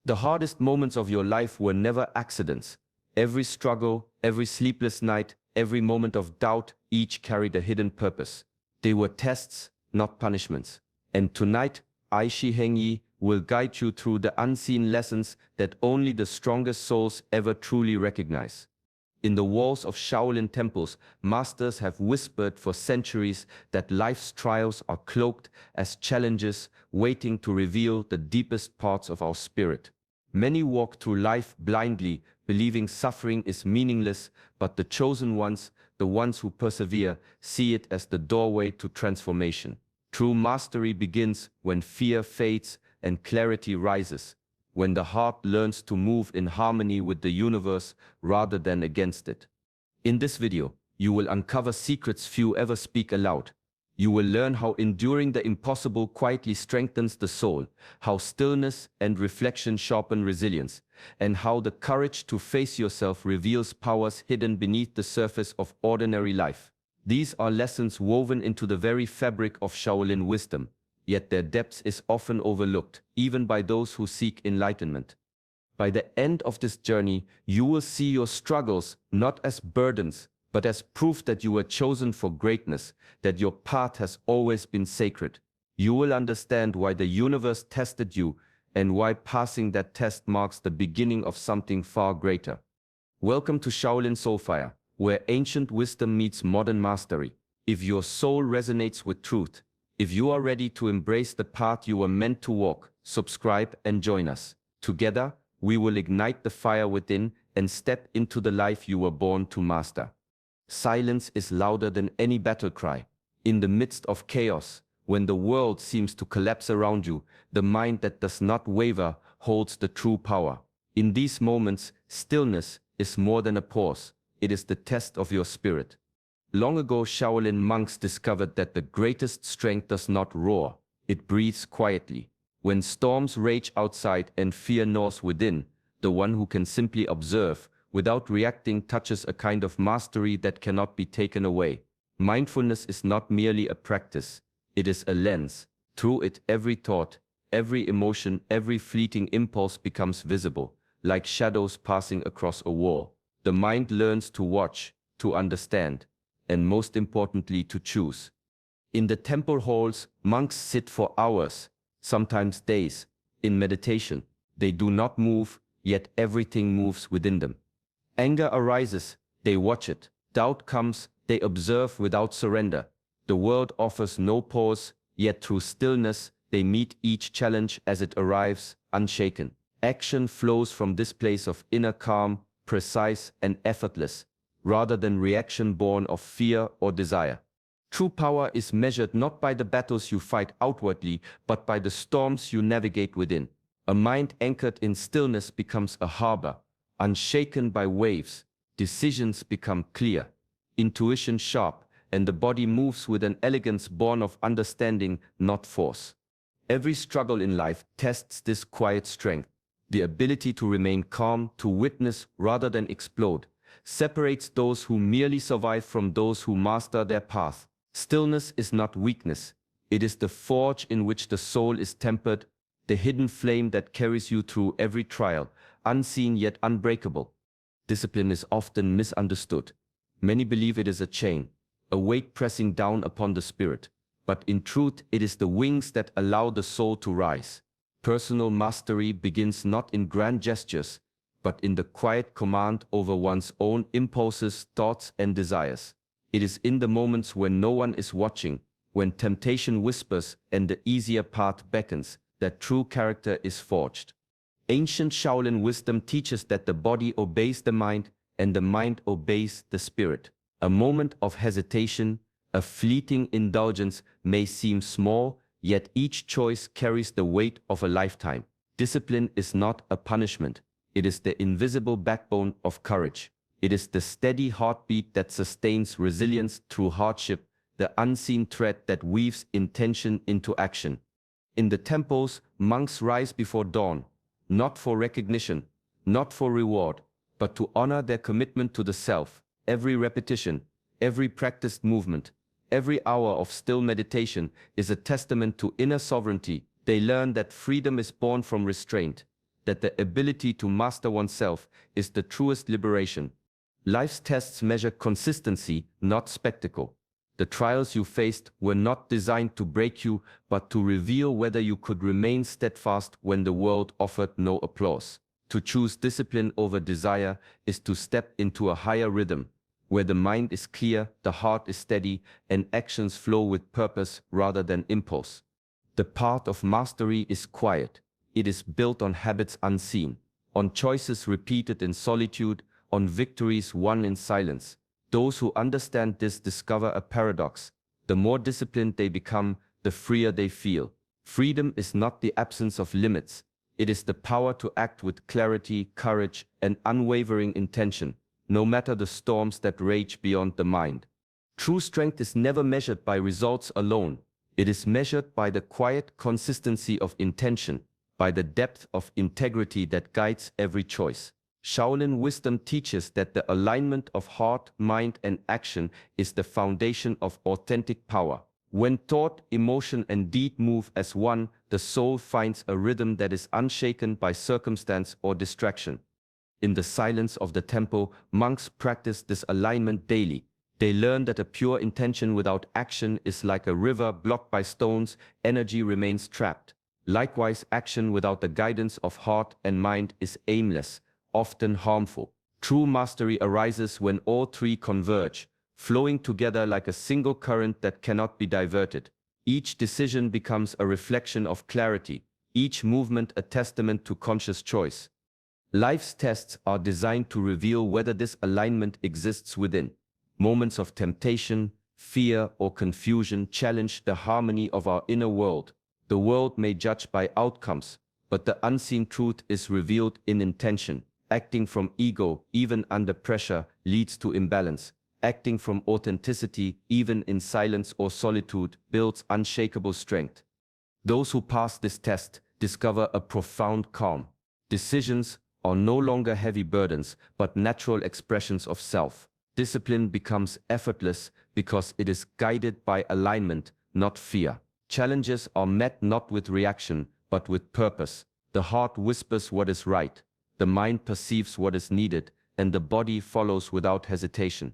The hardest moments of your life were never accidents. Every struggle, every sleepless night, every moment of doubt, each carried a hidden purpose. They were tests, not punishments. And tonight, Aishi Hengyi will guide you through the unseen lessons that only the strongest souls ever truly recognize. In the walls of Shaolin temples, masters have whispered for centuries that life's trials are cloaked as challenges waiting to reveal the deepest parts of our spirit. Many walk through life blindly, believing suffering is meaningless, but the chosen ones, the ones who persevere, see it as the doorway to transformation. True mastery begins when fear fades and clarity rises, when the heart learns to move in harmony with the universe rather than against it. In this video, you will uncover secrets few ever speak aloud. You will learn how enduring the impossible quietly strengthens the soul, how stillness and reflection sharpen resilience, and how the courage to face yourself reveals powers hidden beneath the surface of ordinary life. These are lessons woven into the very fabric of Shaolin wisdom, yet their depth is often overlooked, even by those who seek enlightenment. By the end of this journey, you will see your struggles not as burdens, but as proof that you were chosen for greatness, that your path has always been sacred. You will understand why the universe tested you and why passing that test marks the beginning of something far greater. Welcome to Shaolin Soulfire, where ancient wisdom meets modern mastery. If your soul resonates with truth, if you are ready to embrace the path you were meant to walk, subscribe and join us. Together, we will ignite the fire within and step into the life you were born to master. Silence is louder than any battle cry. In the midst of chaos, when the world seems to collapse around you, the mind that does not waver holds the true power. In these moments, stillness is more than a pause. It is the test of your spirit. Long ago, Shaolin monks discovered that the greatest strength does not roar, it breathes quietly. When storms rage outside and fear gnaws within, the one who can simply observe, without reacting, touches a kind of mastery that cannot be taken away. Mindfulness is not merely a practice, it is a lens. Through it, every thought, every emotion, every fleeting impulse becomes visible, like shadows passing across a wall. The mind learns to watch, to understand, and most importantly, to choose. In the temple halls, monks sit for hours, sometimes days, in meditation. They do not move, yet everything moves within them. Anger arises, they watch it. Doubt comes, they observe without surrender. The world offers no pause, yet through stillness, they meet each challenge as it arrives, unshaken. Action flows from this place of inner calm, precise and effortless, rather than reaction born of fear or desire. True power is measured not by the battles you fight outwardly, but by the storms you navigate within. A mind anchored in stillness becomes a harbor, unshaken by waves. Decisions become clear, intuition sharp, and the body moves with an elegance born of understanding, not force. Every struggle in life tests this quiet strength. The ability to remain calm, to witness rather than explode, separates those who merely survive from those who master their path. Stillness is not weakness. It is the forge in which the soul is tempered, the hidden flame that carries you through every trial, unseen yet unbreakable. Discipline is often misunderstood. Many believe it is a chain, a weight pressing down upon the spirit. But in truth, it is the wings that allow the soul to rise. Personal mastery begins not in grand gestures, but in the quiet command over one's own impulses, thoughts, and desires. It is in the moments when no one is watching, when temptation whispers and the easier path beckons, that true character is forged. Ancient Shaolin wisdom teaches that the body obeys the mind and the mind obeys the spirit. A moment of hesitation, a fleeting indulgence may seem small, yet each choice carries the weight of a lifetime. Discipline is not a punishment. It is the invisible backbone of courage. It is the steady heartbeat that sustains resilience through hardship, the unseen thread that weaves intention into action. In the temples, monks rise before dawn, not for recognition, not for reward, but to honor their commitment to the self. Every repetition, every practiced movement, every hour of still meditation is a testament to inner sovereignty. They learn that freedom is born from restraint, that the ability to master oneself is the truest liberation. Life's tests measure consistency, not spectacle. The trials you faced were not designed to break you, but to reveal whether you could remain steadfast when the world offered no applause. To choose discipline over desire is to step into a higher rhythm, where the mind is clear, the heart is steady, and actions flow with purpose rather than impulse. The path of mastery is quiet. It is built on habits unseen, on choices repeated in solitude, on victories won in silence. Those who understand this discover a paradox. The more disciplined they become, the freer they feel. Freedom is not the absence of limits. It is the power to act with clarity, courage, and unwavering intention, no matter the storms that rage beyond the mind. True strength is never measured by results alone. It is measured by the quiet consistency of intention, by the depth of integrity that guides every choice. Shaolin wisdom teaches that the alignment of heart, mind, and action is the foundation of authentic power. When thought, emotion, and deed move as one, the soul finds a rhythm that is unshaken by circumstance or distraction. In the silence of the temple, monks practice this alignment daily. They learn that a pure intention without action is like a river blocked by stones, energy remains trapped. Likewise, action without the guidance of heart and mind is aimless, often harmful. True mastery arises when all three converge, flowing together like a single current that cannot be diverted. Each decision becomes a reflection of clarity, each movement a testament to conscious choice. Life's tests are designed to reveal whether this alignment exists within. Moments of temptation, fear, or confusion challenge the harmony of our inner world. The world may judge by outcomes, but the unseen truth is revealed in intention. Acting from ego, even under pressure, leads to imbalance. Acting from authenticity, even in silence or solitude, builds unshakable strength. Those who pass this test discover a profound calm. Decisions are no longer heavy burdens, but natural expressions of self. Discipline becomes effortless because it is guided by alignment, not fear. Challenges are met not with reaction, but with purpose. The heart whispers what is right, the mind perceives what is needed, and the body follows without hesitation.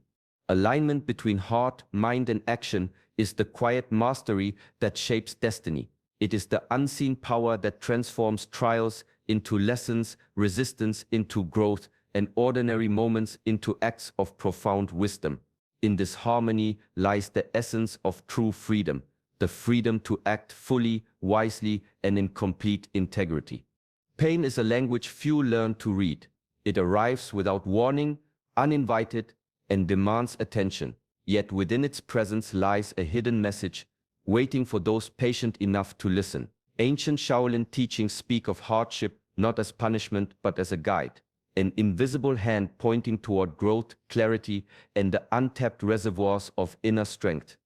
Alignment between heart, mind, and action is the quiet mastery that shapes destiny. It is the unseen power that transforms trials into lessons, resistance into growth, and ordinary moments into acts of profound wisdom. In this harmony lies the essence of true freedom, the freedom to act fully, wisely, and in complete integrity. Pain is a language few learn to read. It arrives without warning, uninvited, and demands attention. Yet within its presence lies a hidden message, waiting for those patient enough to listen. Ancient Shaolin teachings speak of hardship not as punishment but as a guide, an invisible hand pointing toward growth, clarity, and the untapped reservoirs of inner strength.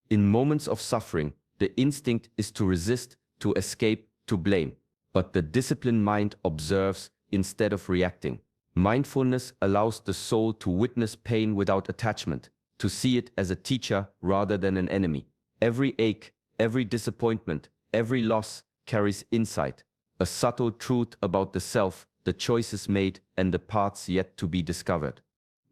In moments of suffering, the instinct is to resist, to escape, to blame. But the disciplined mind observes instead of reacting. Mindfulness allows the soul to witness pain without attachment, to see it as a teacher rather than an enemy. Every ache, every disappointment, every loss carries insight, a subtle truth about the self, the choices made, and the paths yet to be discovered.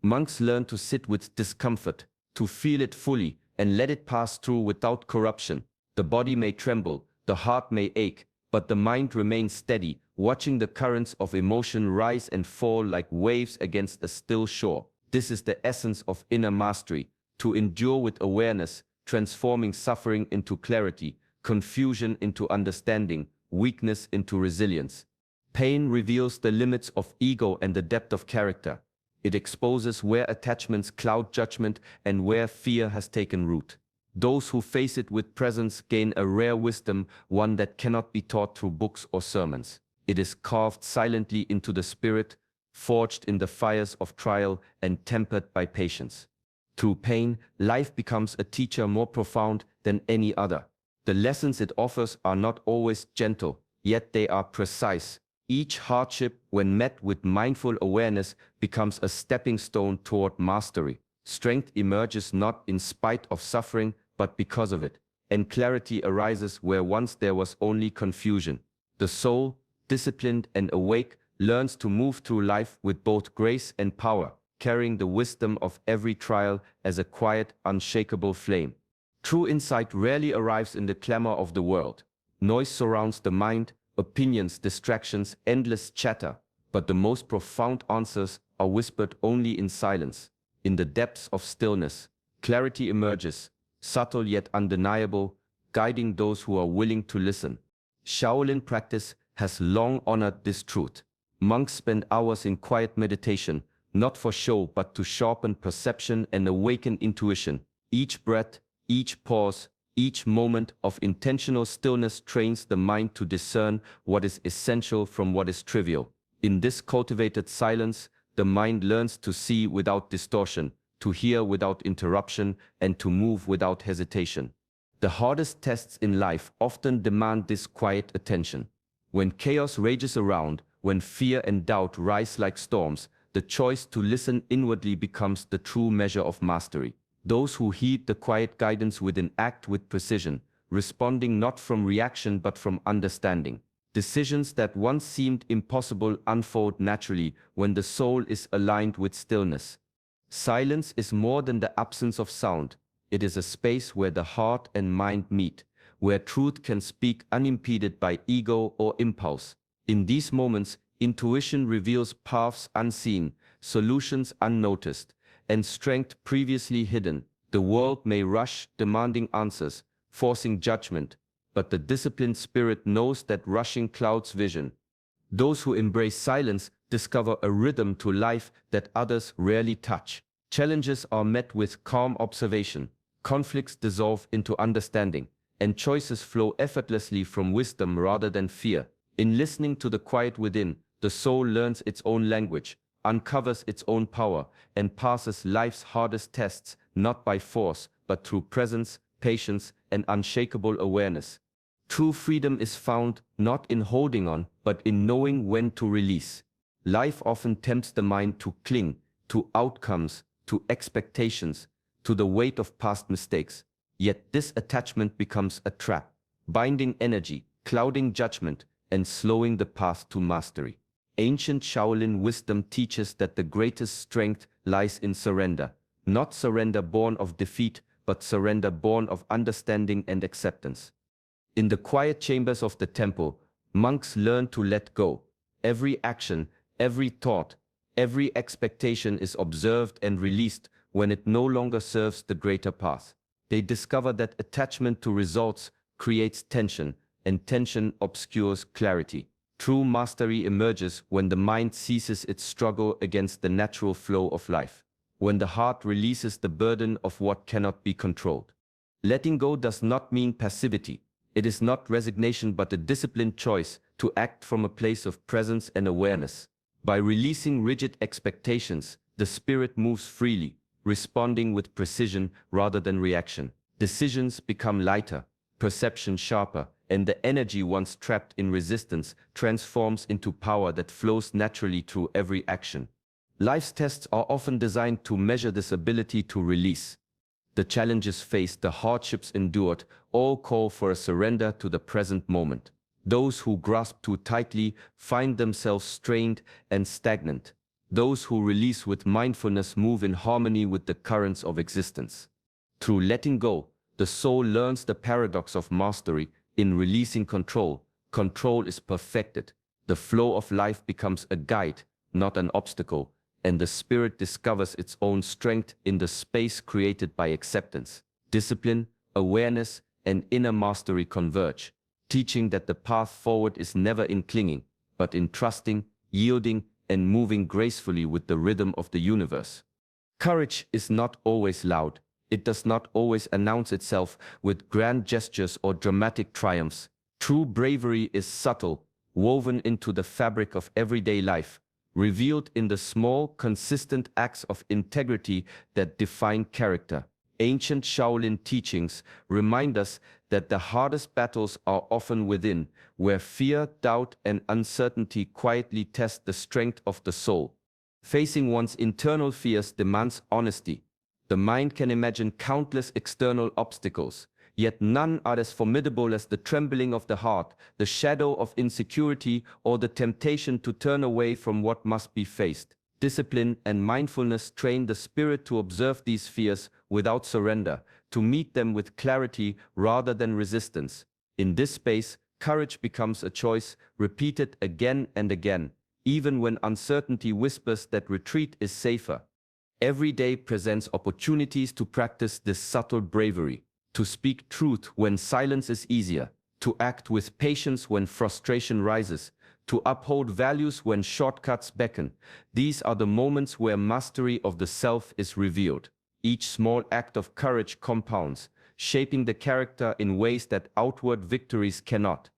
Monks learn to sit with discomfort, to feel it fully, and let it pass through without corruption. The body may tremble, the heart may ache, but the mind remains steady, watching the currents of emotion rise and fall like waves against a still shore. This is the essence of inner mastery, to endure with awareness, transforming suffering into clarity, confusion into understanding, weakness into resilience. Pain reveals the limits of ego and the depth of character. It exposes where attachments cloud judgment and where fear has taken root. Those who face it with presence gain a rare wisdom, one that cannot be taught through books or sermons. It is carved silently into the spirit, forged in the fires of trial, and tempered by patience. Through pain, life becomes a teacher more profound than any other. The lessons it offers are not always gentle, yet they are precise. Each hardship, when met with mindful awareness, becomes a stepping stone toward mastery. Strength emerges not in spite of suffering, but because of it, and clarity arises where once there was only confusion. The soul, disciplined and awake, learns to move through life with both grace and power, carrying the wisdom of every trial as a quiet, unshakable flame. True insight rarely arrives in the clamor of the world. Noise surrounds the mind, opinions, distractions, endless chatter, but the most profound answers are whispered only in silence. In the depths of stillness, clarity emerges, subtle yet undeniable, guiding those who are willing to listen. Shaolin practice has long honored this truth. Monks spend hours in quiet meditation, not for show but to sharpen perception and awaken intuition. Each breath, each pause, each moment of intentional stillness trains the mind to discern what is essential from what is trivial. In this cultivated silence, the mind learns to see without distortion, to hear without interruption, and to move without hesitation. The hardest tests in life often demand this quiet attention. When chaos rages around, when fear and doubt rise like storms, the choice to listen inwardly becomes the true measure of mastery. Those who heed the quiet guidance within act with precision, responding not from reaction but from understanding. Decisions that once seemed impossible unfold naturally when the soul is aligned with stillness. Silence is more than the absence of sound. It is a space where the heart and mind meet, where truth can speak unimpeded by ego or impulse. In these moments, intuition reveals paths unseen, solutions unnoticed, and strength previously hidden. The world may rush, demanding answers, forcing judgment, but the disciplined spirit knows that rushing clouds vision. Those who embrace silence discover a rhythm to life that others rarely touch. Challenges are met with calm observation, conflicts dissolve into understanding, and choices flow effortlessly from wisdom rather than fear. In listening to the quiet within, the soul learns its own language, uncovers its own power, and passes life's hardest tests not by force, but through presence, patience, and unshakable awareness. True freedom is found not in holding on, but in knowing when to release. Life often tempts the mind to cling to outcomes, to expectations, to the weight of past mistakes. Yet this attachment becomes a trap, binding energy, clouding judgment, and slowing the path to mastery. Ancient Shaolin wisdom teaches that the greatest strength lies in surrender, not surrender born of defeat, but surrender born of understanding and acceptance. In the quiet chambers of the temple, monks learn to let go. Every action, every thought, every expectation is observed and released when it no longer serves the greater path. They discover that attachment to results creates tension, and tension obscures clarity. True mastery emerges when the mind ceases its struggle against the natural flow of life, when the heart releases the burden of what cannot be controlled. Letting go does not mean passivity. It is not resignation but a disciplined choice to act from a place of presence and awareness. By releasing rigid expectations, the spirit moves freely, responding with precision rather than reaction. Decisions become lighter, perception sharper, and the energy once trapped in resistance transforms into power that flows naturally through every action. Life's tests are often designed to measure this ability to release. The challenges faced, the hardships endured, all call for a surrender to the present moment. Those who grasp too tightly find themselves strained and stagnant. Those who release with mindfulness move in harmony with the currents of existence. Through letting go, the soul learns the paradox of mastery. In releasing control, control is perfected. The flow of life becomes a guide, not an obstacle, and the spirit discovers its own strength in the space created by acceptance. Discipline, awareness, and inner mastery converge, teaching that the path forward is never in clinging, but in trusting, yielding, and moving gracefully with the rhythm of the universe. Courage is not always loud. It does not always announce itself with grand gestures or dramatic triumphs. True bravery is subtle, woven into the fabric of everyday life, revealed in the small, consistent acts of integrity that define character. Ancient Shaolin teachings remind us that the hardest battles are often within, where fear, doubt, and uncertainty quietly test the strength of the soul. Facing one's internal fears demands honesty. The mind can imagine countless external obstacles, yet none are as formidable as the trembling of the heart, the shadow of insecurity, or the temptation to turn away from what must be faced. Discipline and mindfulness train the spirit to observe these fears without surrender, to meet them with clarity rather than resistance. In this space, courage becomes a choice, repeated again and again, even when uncertainty whispers that retreat is safer. Every day presents opportunities to practice this subtle bravery, to speak truth when silence is easier, to act with patience when frustration rises, to uphold values when shortcuts beckon. These are the moments where mastery of the self is revealed. Each small act of courage compounds, shaping the character in ways that outward victories cannot.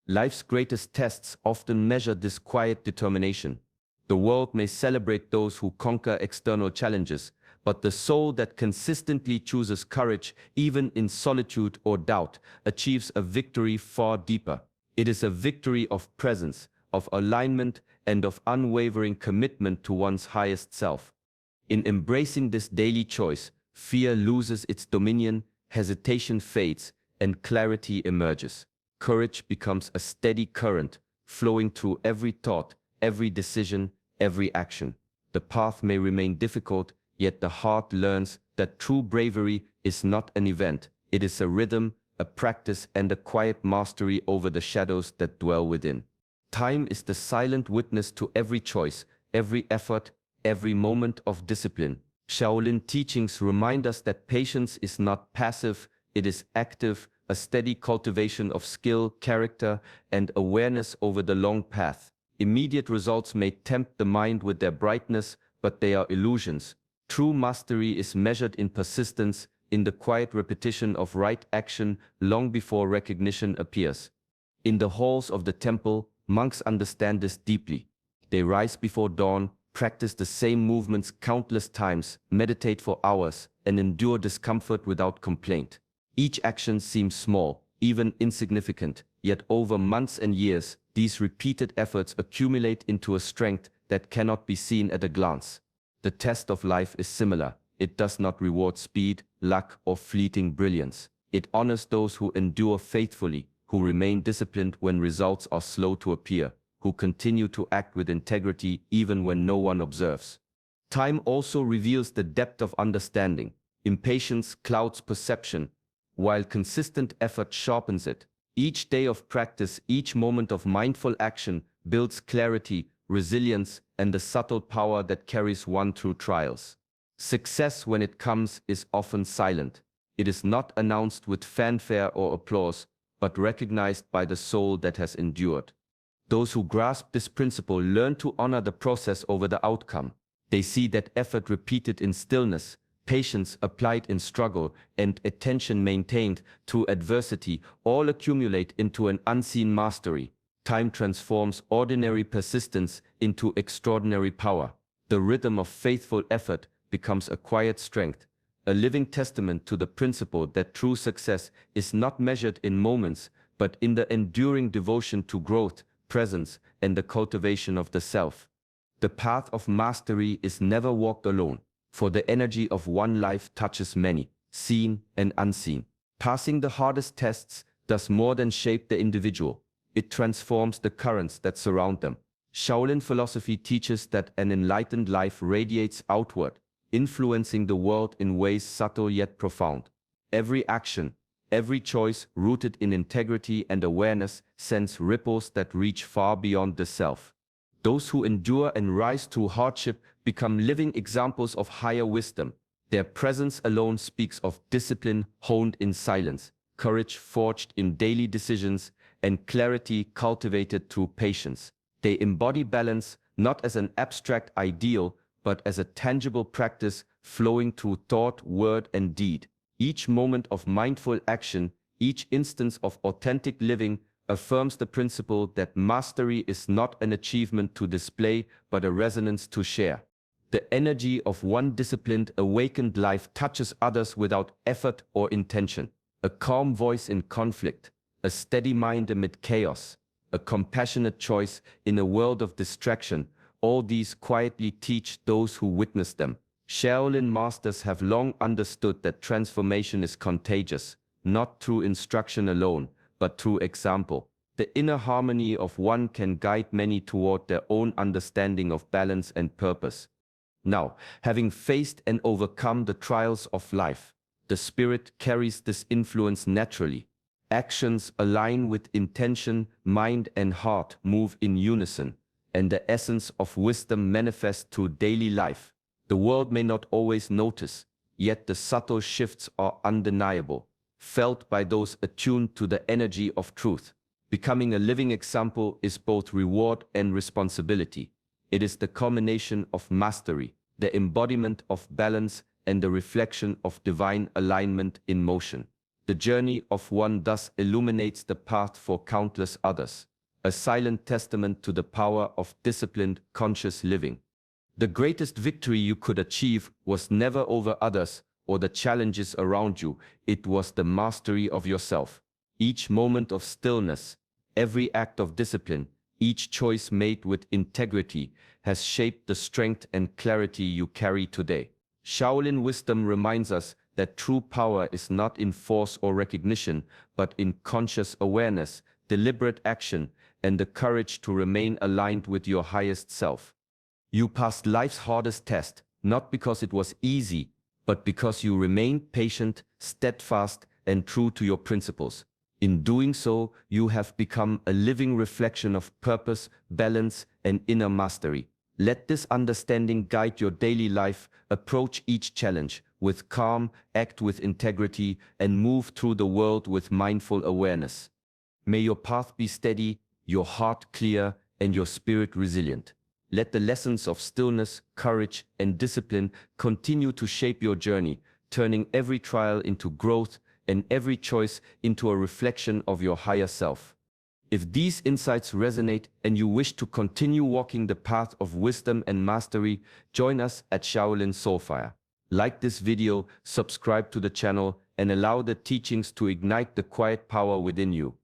Life's greatest tests often measure this quiet determination. The world may celebrate those who conquer external challenges, but the soul that consistently chooses courage, even in solitude or doubt, achieves a victory far deeper. It is a victory of presence, of alignment, and of unwavering commitment to one's highest self. In embracing this daily choice, fear loses its dominion, hesitation fades, and clarity emerges. Courage becomes a steady current, flowing through every thought, every decision, every action. The path may remain difficult, yet the heart learns that true bravery is not an event. It is a rhythm, a practice, and a quiet mastery over the shadows that dwell within. Time is the silent witness to every choice, every effort, every moment of discipline. Shaolin teachings remind us that patience is not passive, it is active, a steady cultivation of skill, character, and awareness over the long path. Immediate results may tempt the mind with their brightness, but they are illusions. True mastery is measured in persistence, in the quiet repetition of right action long before recognition appears. In the halls of the temple, monks understand this deeply. They rise before dawn, practice the same movements countless times, meditate for hours, and endure discomfort without complaint. Each action seems small, even insignificant, yet over months and years, these repeated efforts accumulate into a strength that cannot be seen at a glance. The test of life is similar. It does not reward speed, luck, or fleeting brilliance. It honors those who endure faithfully, who remain disciplined when results are slow to appear, who continue to act with integrity even when no one observes. Time also reveals the depth of understanding. Impatience clouds perception, while consistent effort sharpens it. Each day of practice, each moment of mindful action builds clarity, resilience, and the subtle power that carries one through trials. Success, when it comes, is often silent. It is not announced with fanfare or applause, but recognized by the soul that has endured. Those who grasp this principle learn to honor the process over the outcome. They see that effort repeated in stillness, patience applied in struggle, and attention maintained through adversity all accumulate into an unseen mastery. Time transforms ordinary persistence into extraordinary power. The rhythm of faithful effort becomes a quiet strength, a living testament to the principle that true success is not measured in moments, but in the enduring devotion to growth, presence, and the cultivation of the self. The path of mastery is never walked alone, for the energy of one life touches many, seen and unseen. Passing the hardest tests does more than shape the individual. It transforms the currents that surround them. Shaolin philosophy teaches that an enlightened life radiates outward, influencing the world in ways subtle yet profound. Every action, every choice rooted in integrity and awareness sends ripples that reach far beyond the self. Those who endure and rise through hardship become living examples of higher wisdom. Their presence alone speaks of discipline honed in silence, courage forged in daily decisions, and clarity cultivated through patience. They embody balance not as an abstract ideal, but as a tangible practice flowing through thought, word, and deed. Each moment of mindful action, each instance of authentic living affirms the principle that mastery is not an achievement to display, but a resonance to share. The energy of one disciplined, awakened life touches others without effort or intention. A calm voice in conflict, a steady mind amid chaos, a compassionate choice in a world of distraction. All these quietly teach those who witness them. Shaolin masters have long understood that transformation is contagious. not through instruction alone, but through example. The inner harmony of one can guide many toward their own understanding of balance and purpose. Now, having faced and overcome the trials of life, the spirit carries this influence naturally. Actions align with intention, mind and heart move in unison, and the essence of wisdom manifests through daily life. The world may not always notice, yet the subtle shifts are undeniable, felt by those attuned to the energy of truth. Becoming a living example is both reward and responsibility. It is the culmination of mastery, the embodiment of balance, and the reflection of divine alignment in motion. The journey of one thus illuminates the path for countless others, a silent testament to the power of disciplined, conscious living. The greatest victory you could achieve was never over others or the challenges around you, it was the mastery of yourself. Each moment of stillness, every act of discipline, each choice made with integrity has shaped the strength and clarity you carry today. Shaolin wisdom reminds us that true power is not in force or recognition, but in conscious awareness, deliberate action, and the courage to remain aligned with your highest self. You passed life's hardest test, not because it was easy, but because you remained patient, steadfast, and true to your principles. In doing so, you have become a living reflection of purpose, balance, and inner mastery. Let this understanding guide your daily life. Approach each challenge with calm, act with integrity, and move through the world with mindful awareness. May your path be steady, your heart clear, and your spirit resilient. Let the lessons of stillness, courage, and discipline continue to shape your journey, turning every trial into growth and every choice into a reflection of your higher self. If these insights resonate and you wish to continue walking the path of wisdom and mastery, join us at Shaolin Soulfire. Like this video, subscribe to the channel, and allow the teachings to ignite the quiet power within you.